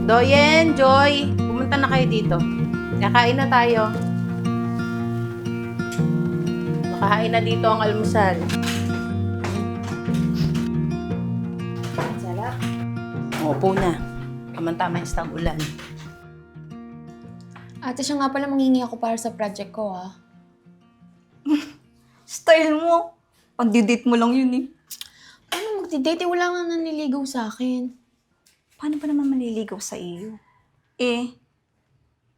Doyen, Joy, pumunta na kayo dito. Kakain na tayo. Makahain na dito ang almusal. Sarap. Opo na. Tama-tama yung tag-ulan. Ate, siya nga pala manghingi ako para sa project ko, ah. Style mo. Pag-date mo lang yun eh. Paano magdi-date? Wala nga naniligaw sa akin. Paano pa naman maliligaw sa iyo?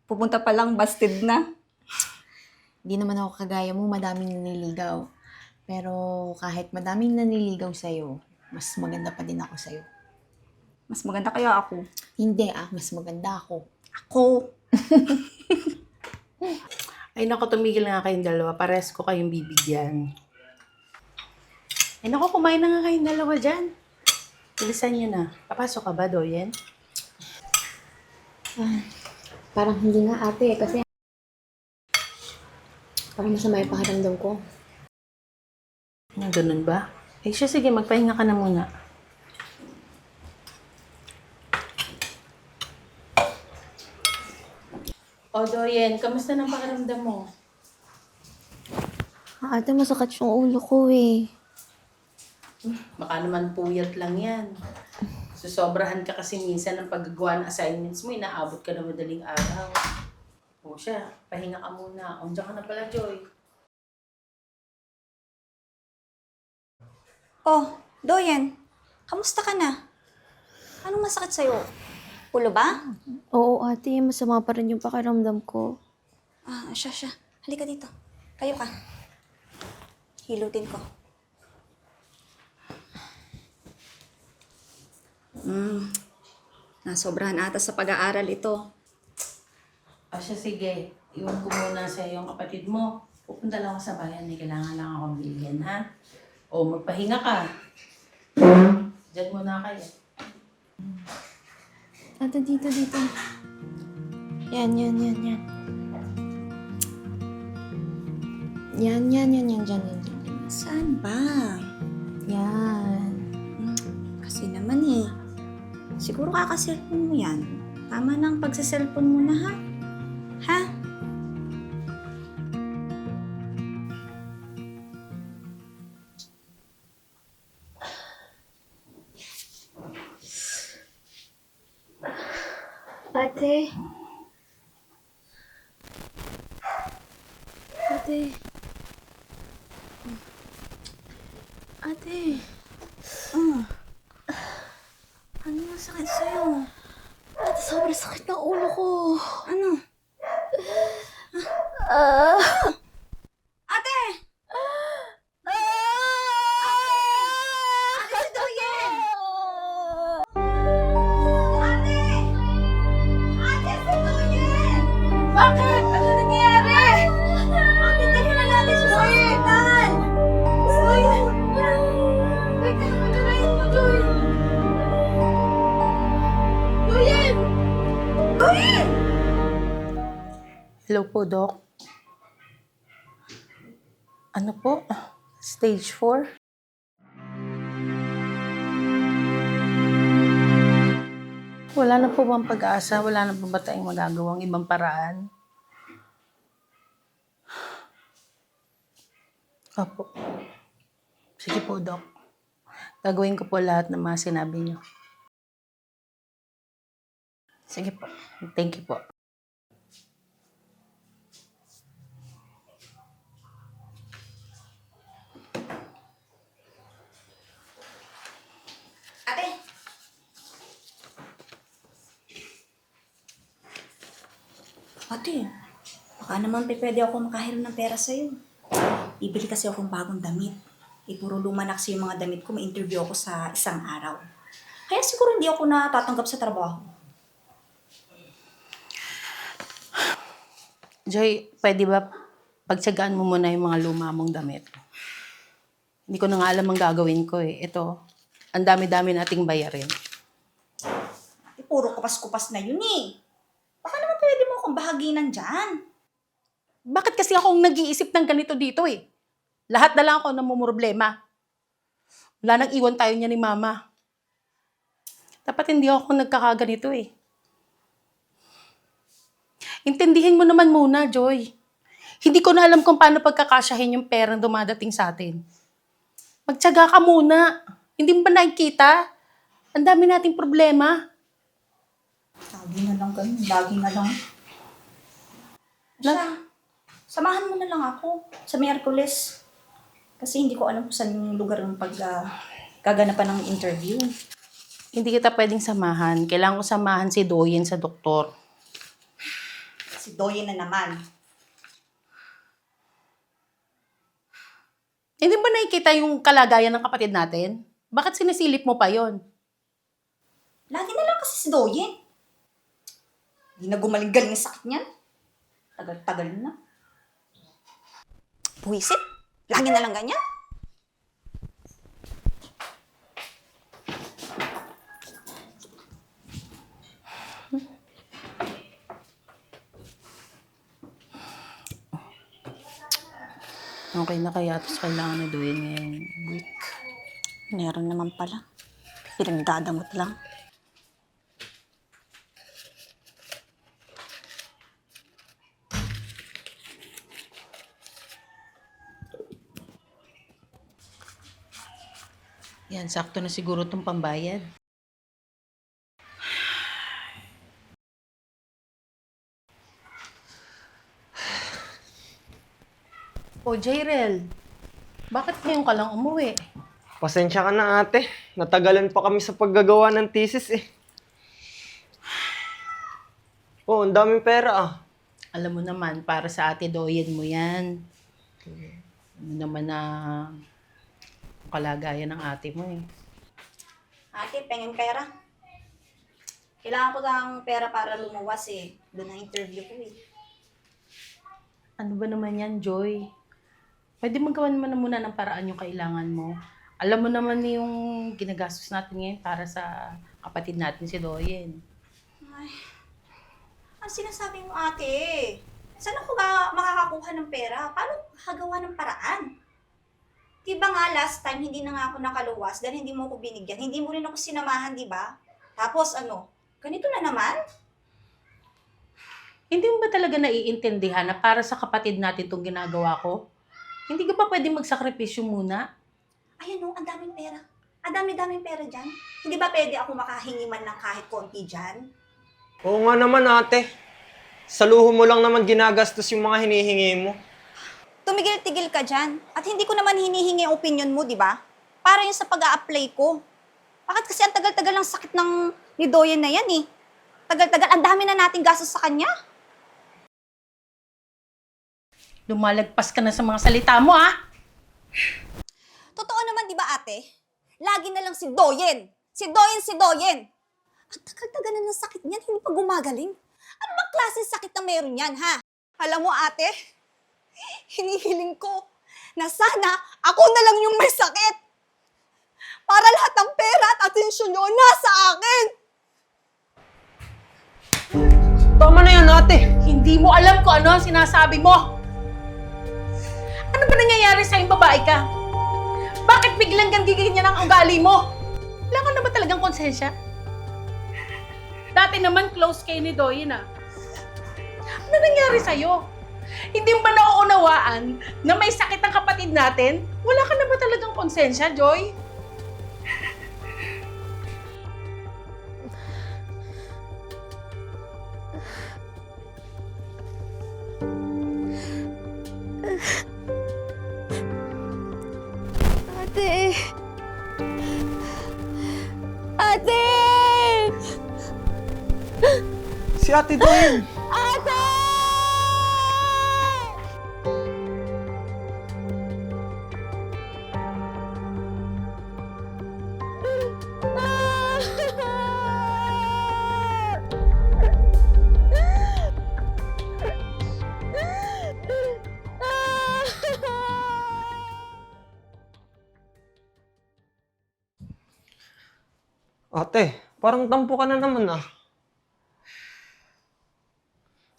Pupunta pa lang, busted na. Hindi naman ako kagaya mo, madaming naniligaw. Pero kahit madaming naniligaw sa'yo, mas maganda pa din ako sa'yo. Mas maganda kaya ako. Hindi mas maganda ako. Ako. Ay naku, tumigil nga kayong dalawa. Pares ko kayong bibigyan. Ay naku, kumain na nga kayong dalawa dyan. Bilisan nyo na. Papasok ka ba, Doyen? Parang hindi nga ate, kasi parang masama yung pakiramdam ko. Ganun ba? Eh siya, sige, magpahinga ka na muna. O, Doyen, kamusta ng pakiramdam mo? Ate, masakit yung ulo ko eh. Baka naman puyat lang yan. Susobrahan ka kasi minsan ng paggagawa ng assignments mo, inaabot ka na madaling araw. O siya, pahinga ka muna. O, diyan ka na pala, Joy. Oh, Doyen. Kamusta ka na? Anong masakit sa'yo? Ulo ba? Oo ate, masama pa rin yung pakiramdam ko. Siya. Halika dito. Kayo ka. Hilutin ko. Nasobrahan ata sa pag-aaral ito. O siya, sige. Iwan ko muna sa yung kapatid mo. Pupunta lang ako sa bayan. May kailangan lang akong bilhin, ha? O, magpahinga ka. Diyan muna kayo. Ate, dito. Yan. Yan. Saan ba? Yan. Kasi naman siguro kaka-cellphone mo yan. Tama na ang pagsa-cellphone mo na ha? Ha? Ate. Ano yung sakit sa'yo? Ate, sobrang sakit ng ulo ko. Ano? Ate! Ate si Doyen! Ate! Ate si Doyen! Bakit? Ano nangyayari? Ate, dali na natin siya sa ospital! Doyen! Teka, nagkakain mo, Doyen! Doyen! Hello po, Doc. Ano po? Stage 4? Wala na po bang pag-asa? Wala na po ba tayong magagawang ibang paraan? Opo. Sige po, Doc. Gagawin ko po lahat ng mga sinabi niyo. Sige po. Thank you po. Ate! Ate, baka naman pwede ako makahiram ng pera sa'yo. Bibili kasi akong bagong damit. Puro luma na kasi yung mga damit ko, may interview ako sa isang araw. Kaya siguro hindi ako natatanggap sa trabaho. Joy, pwede ba pagtsagaan mo muna yung mga luma mong damit? Hindi ko na nga alam ang gagawin ko eh. Ito, ang dami-dami nating bayarin. Puro kupas-kupas na yun eh. Baka naman pwede mo akong bahaginan dyan. Bakit kasi akong nag-iisip ng ganito dito eh? Lahat na lang ako namumroblema. Wala nang iwan tayo niya ni Mama. Dapat hindi ako nagkakaganito eh. Intindihin mo naman muna, Joy. Hindi ko na alam kung paano pagkakasyahin yung perang dumadating sa atin. Magtiyaga ka muna. Hindi mo ba nakikita? Ang dami nating problema. Lagi na lang ganun. Lagi na lang. Siya, samahan mo na lang ako sa Miyerkules. Kasi hindi ko alam kung saan yung lugar ng gaganapan ng interview. Hindi kita pwedeng samahan. Kailangan ko samahan si Doyen sa doktor. Si Doyen na naman. Hindi ba nakikita yung kalagayan ng kapatid natin? Bakit sinisilip mo pa yon? Lagi na lang kasi si Doyen. Hindi na gumaling-galing yung sakit niyan. Tagal-tagal na. Buwisit? Lagi na lang ganyan? Okay na kaya, tapos kailangan na Doyen ngayong week. Meron naman pala. Pinagdadamot lang. Yan, sakto na siguro itong pambayad. O, Jairel, bakit ngayon ka lang umuwi? Pasensya ka na ate. Natagalan pa kami sa paggagawa ng thesis eh. Oh, ang daming pera ah. Alam mo naman, para sa ate Doyen mo yan. Ano naman na kalagayan ng ate mo eh. Ate, pengin pera. Kailangan ko ng pera para lumuwas eh. Doon ang interview ko eh. Ano ba naman yan, Joy? Pwede magawan mo na muna ng paraan yung kailangan mo. Alam mo naman yung ginagastos natin ngayon para sa kapatid natin si Doyen. Ay, ang sinasabi mo ate? Saan ako ba makakakuha ng pera? Paano makagawa ng paraan? Diba nga last time hindi na nga ako nakaluwas dahil hindi mo ako binigyan. Hindi mo rin ako sinamahan, di ba? Tapos ano, ganito na naman? Hindi mo ba talaga naiintindihan na para sa kapatid natin itong ginagawa ko? Hindi ka ba pwedeng magsakripisyo muna? Ay ano, ang daming pera. Ang dami-daming pera dyan. Hindi ba pwede ako makahingi man ng kahit konti dyan? Oo nga naman ate. Sa luho mo lang naman ginagastos yung mga hinihingi mo. Tumigil-tigil ka dyan. At hindi ko naman hinihingi ang opinion mo, di ba? Para yun sa pag-a-apply ko. Bakit kasi ang tagal-tagal ng sakit ng ni Doyen na yan eh. Tagal-tagal, ang dami na nating gastos sa kanya. Lumalagpas ka na sa mga salita mo, ah! Totoo naman, di ba ate? Lagi na lang si Doyen. Si Doyen, si Doyen. Ang tagal-tagal na ng sakit niyan, hindi pa gumagaling. Ano bang klaseng sakit na meron yan, ha? Alam mo ate, hinihiling ko na sana ako na lang yung may sakit. Para lahat ng pera at atensyon nyo nasa akin. Tama na yan ate. Hindi mo alam kung ano ang sinasabi mo! Ano ba nangyayari sa yung babae ka? Bakit biglang ganyan ang ugali mo? Wala ka na ba talagang konsensya? Dati naman close kayo ni Doyen ah. Ano nangyari sa'yo? Hindi mo ba nauunawaan na may sakit ang kapatid natin? Wala ka na ba talagang konsensya, Joy? Ate! Ate! Si ate Doyen. Ate! Ate, parang tampo ka na naman ah.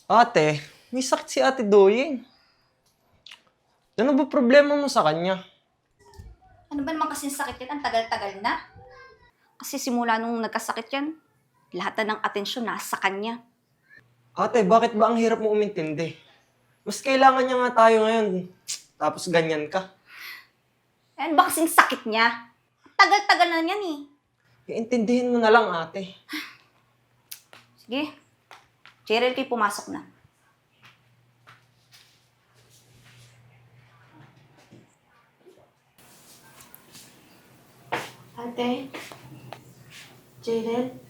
Ate, may sakit si ate Doyen. Ano ba problema mo sa kanya? Ano ba naman kasi sakit yan? Ang tagal-tagal na. Kasi simula nung nagkasakit yan, lahat na ng atensyon nasa kanya. Ate, bakit ba ang hirap mo umintindi? Mas kailangan niya nga tayo ngayon. Tapos ganyan ka. Ano ba kasing sakit niya? Tagal-tagal na yan eh. Iintindihin mo na lang, ate. Sige. Cheryl, kayo pumasok na. Ate? Jalen?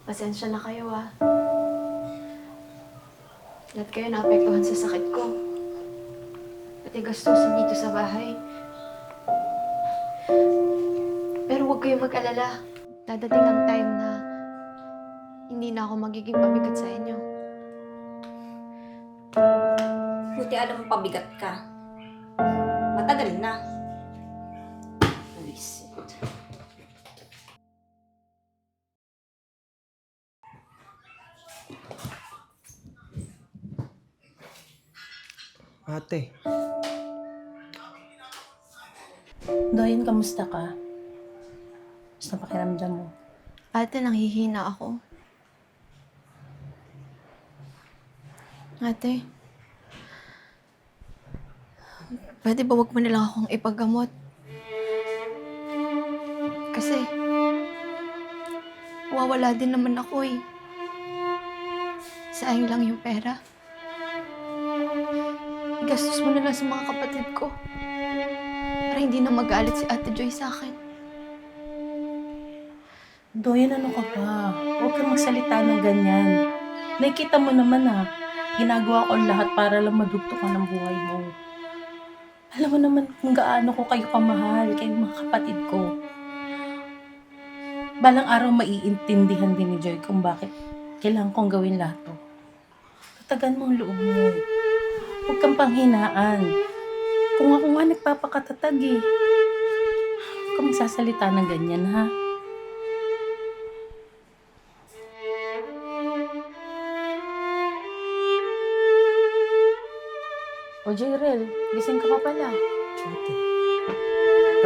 Pasensya na kayo Lahat kayo naapektuhan sa sakit ko. Pati gastusin dito sa bahay. Pero huwag kayong mag-alala. Dadating ang time na hindi na ako magiging pabigat sa inyo. Buti alam mo pabigat ka. Matagal na. Visit. Ate, Doyen, kamusta ka? Basta pakiramdam mo. Ate, nanghihina ako. Ate, pwede ba wag mo na lang akong ipagamot? Kasi, wawala din naman ako Sayang lang yung pera. Igastos mo na lang sa mga kapatid ko. Para hindi na magalit si Ate Joy sa akin. Doyen, ano ka ba? Huwag kang magsalita ng ganyan. Nakikita mo naman ginagawa ko ang lahat para lang madugto ka ng buhay mo. Alam mo naman kung gaano ko kayo kamahal, kayong mga kapatid ko. Balang araw maiintindihan din ni Joy kung bakit kailangan kong gawin lahat to. Tatagan mo ang loob mo. Huwag kang panghinaan. Kung ako nga nagpapakatatag Huwag kang magsasalita ng ganyan, ha? O Jrel, gising ka pa pala. ate.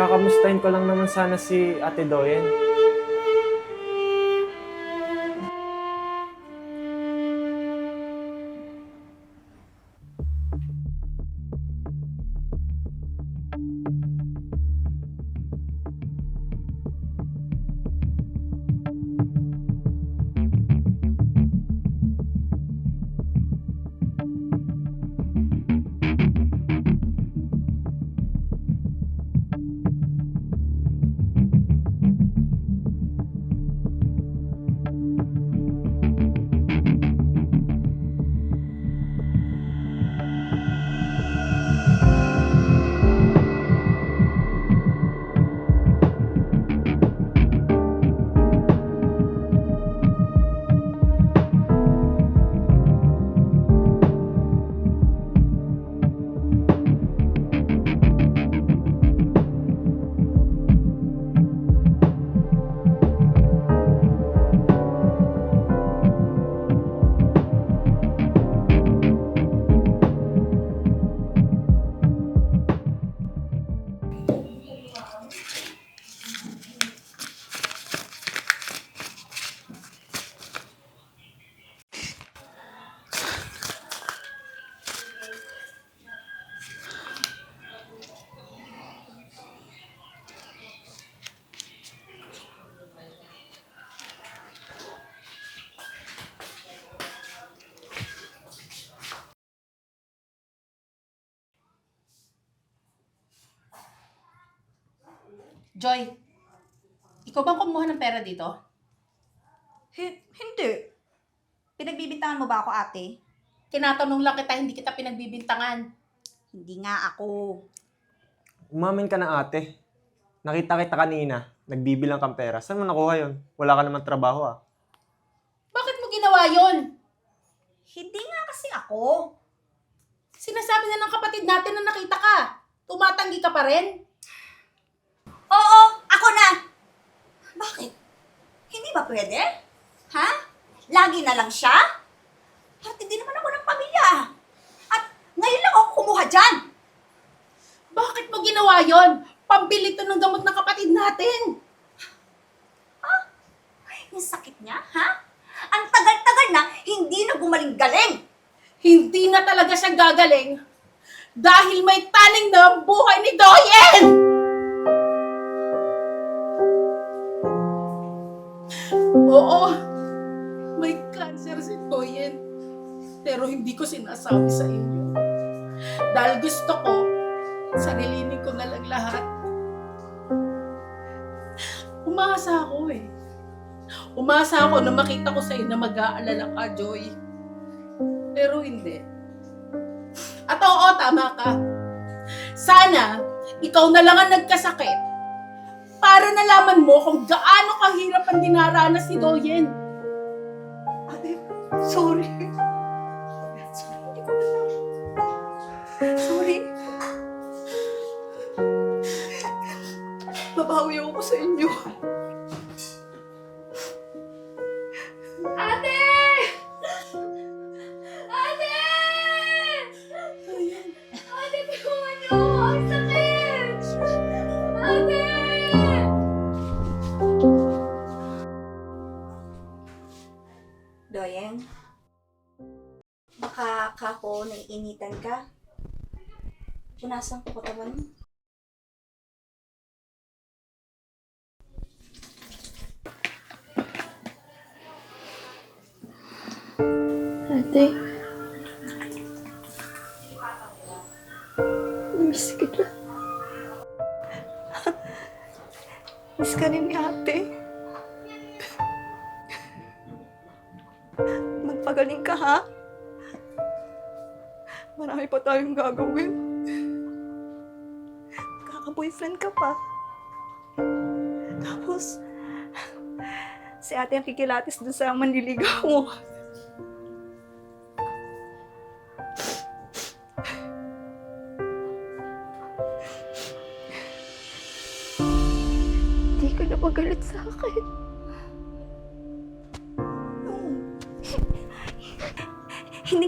Kakamustahin ko lang naman sana si Ate Doyen. Joy, ikaw bang kumuha ng pera dito? Hindi. Pinagbibintangan mo ba ako, ate? Tinatanong lang kita, hindi kita pinagbibintangan. Hindi nga ako. Umamin ka na, ate. Nakita kita kanina. Nagbibilang kang pera. Saan mo nakuha yun? Wala ka naman trabaho, Bakit mo ginawa yon? Hindi nga kasi ako. Sinasabi na ng kapatid natin na nakita ka. Tumatanggi ka pa rin. Oo, ako na. Bakit? Hindi ba pwede? Ha? Lagi na lang siya? At hindi naman ako ng pamilya. At ngayon lang ako kumuha dyan. Bakit mo ginawa yon? pambili to ng gamot ng kapatid natin. Yung sakit niya, ha? Ang tagal-tagal na, hindi na gumaling-galing. Hindi na talaga siya gagaling dahil may taning na ang buhay ni Doyen! Oo, may cancer si Doyen. Pero hindi ko sinasabi sa inyo. Dahil gusto ko, sarilinin ko na lang lahat. Umasa ako eh. Umasa ako na makita ko sa'yo na mag-aalala ka, Joy. Pero hindi. At oo, tama ka. Sana, ikaw na lang ang nagkasakit para nalaman mo kung gaano kahirap ang dinaranas ni Doyen. Ate, sorry. Sorry, hindi ko alam. Sorry. Babawi ako sa inyo. Ate! Ate! Ate, tulungan niyo! Ang sakit! Ate! Doyeng, baka kako naiinitan ka. Punasan ko katawan mo. Ate. Miss kita. Miss ka rin ni ate. Magpagaling ka, ha? Marami pa tayong gagawin. Kaka-boyfriend ka pa. Tapos, si ate ang kikilatis dun sa manliligaw mo. Hindi ka na magalit sa akin.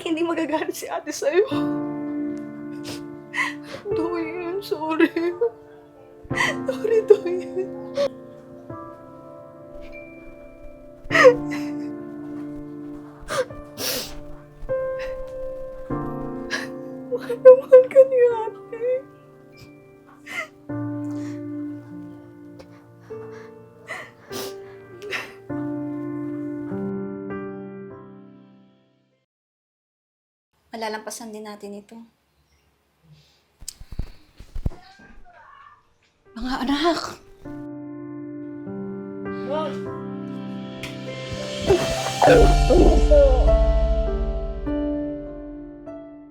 Hindi magagalit si ate sa'yo. Doyen, sorry. Sorry, Doyen. Mahal na mahal ka ni ate. Malalampasan din natin ito. Mga anak!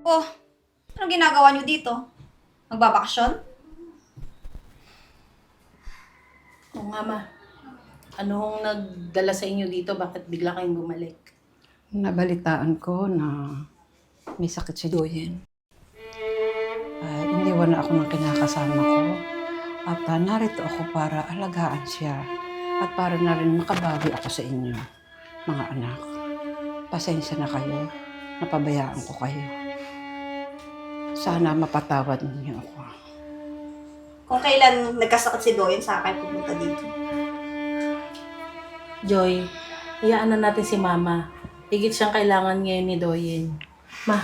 Oh, anong ginagawa niyo dito? Magbabakasyon? Oo nga, ma. Anong nagdala sa inyo dito? Bakit bigla kayong bumalik? Nabalitaan ko na may sakit si Doyen. Iniwan na ako ng kinakasama ko. At narito ako para alagaan siya. At para na rin makabawi ako sa inyo, mga anak. Pasensya na kayo. Napabayaan ko kayo. Sana mapatawad ninyo ako. Kung kailan nagkasakit si Doyen, sa akin pumunta dito. Joy, hayaan na natin si Mama. Higit siyang kailangan ngayon ni Doyen. Ma,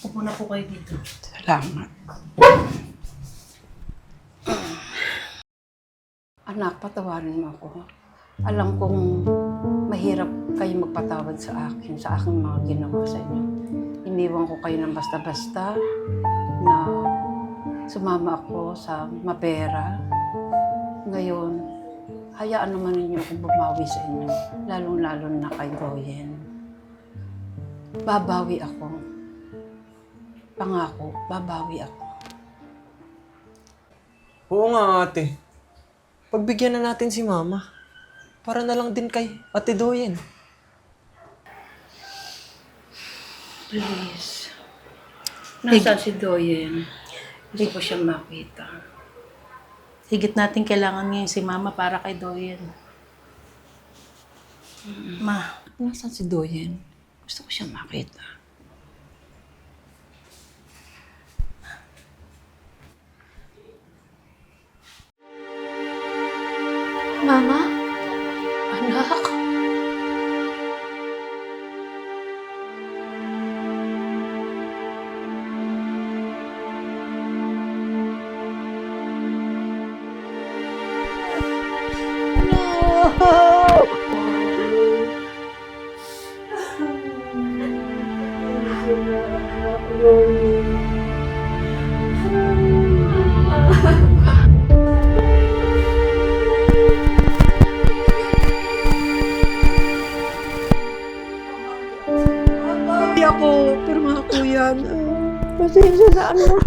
upo na po kayo dito. Salamat. Anak, patawarin mo ako. Alam kong mahirap kayo magpatawad sa akin, sa aking mga ginawa sa inyo. Iniwan ko kayo ng basta-basta na sumama ako sa mapera. Ngayon, hayaan naman ninyo akong bumawi sa inyo, lalong-lalo na kay Doyen. Babawi ako. Pangako, babawi ako. Oo nga, ate. Pagbigyan na natin si Mama. Para na lang din kay Ate Doyen. Please. Nasaan si Doyen? Gusto ko siyang makita. Higit natin kailangan ngayon si Mama para kay Doyen. Ma, Nasaan si Doyen? Gusto ko siyang makita. Hindi ako, pero mga kuya, pasensya na anak.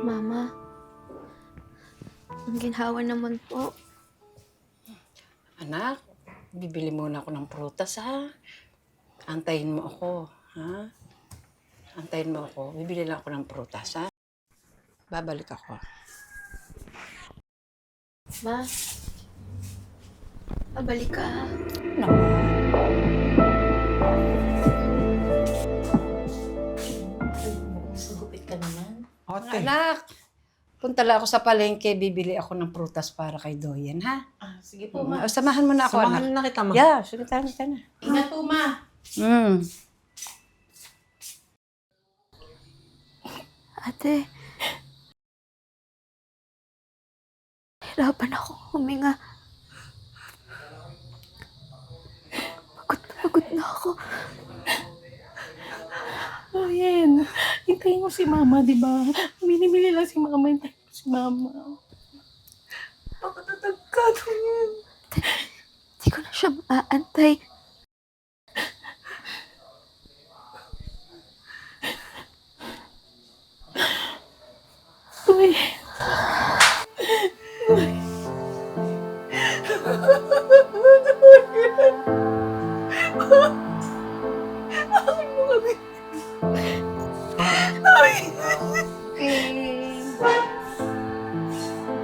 Mama, ang ginhawa naman po. Anak, bibili muna ako ng prutas, ha? Antayin mo ako, ha? Antayin mo ako. Bibili lang ako ng prutas, ha? Babalik ako. Ma, pabalik ka. Sugupit ka naman. Ate, Anak, punta lang ako sa palengke. Bibili ako ng prutas para kay Doyen, ha? Sige po, ma. Samahan mo na ako, samahan anak. na kita, ma. Yeah, sige, tara na. Ingat po, ma. Ate, hirapan ako huminga. Pagod na ako. Ayan, hintayin mo si mama, di ba? Minimili lang si mama, hintayin mo si mama. Pakatatagkado yan. Hindi ko na siya maaantay. Uy.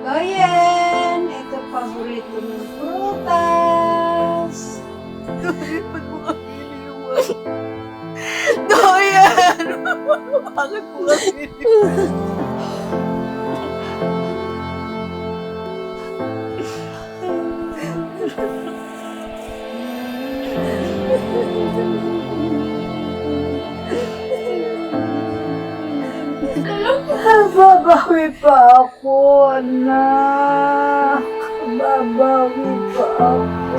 Doyen, ito paborito ng prutas. Ba't mo kami iniwan? Doyan! Bakit mo kami iniwan? Babawi pa ako, anak. Babawi pa ako.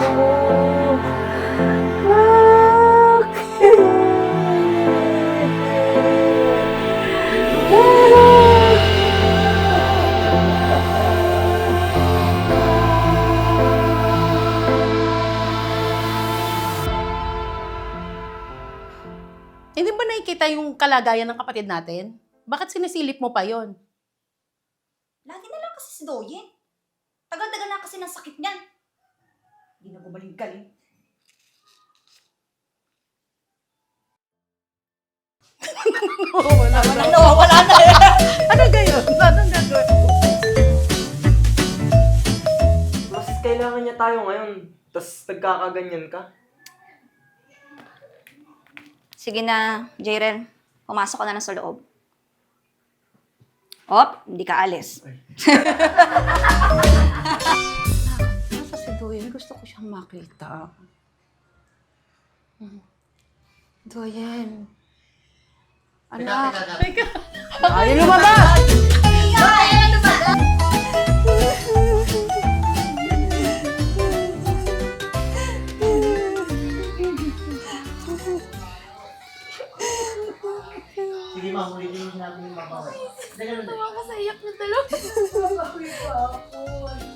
Bakit? Hindi ba nakikita yung kalagayan ng kapatid natin? Bakit sinisilip mo pa yon? Lagi na lang kasi si Doyen. Tagal-tagal na kasi ng sakit niyan. Hindi na gumaling-galing. Wala na. Ano gayon? Anong gagawin? Mas kailangan niya tayo ngayon. Tapos nagkakaganyan ka. Sige na, Jaren. Pumasok ka na lang sa loob. Op, hindi ka alis. Nasa si Doyen, gusto ko siyang makita. Doyen. Anak. Ayaw lumabas! Sige, ma. Huliin natin yung mama. Tawa ka sa iyak ng dalawa. Babawi pa ako, anak.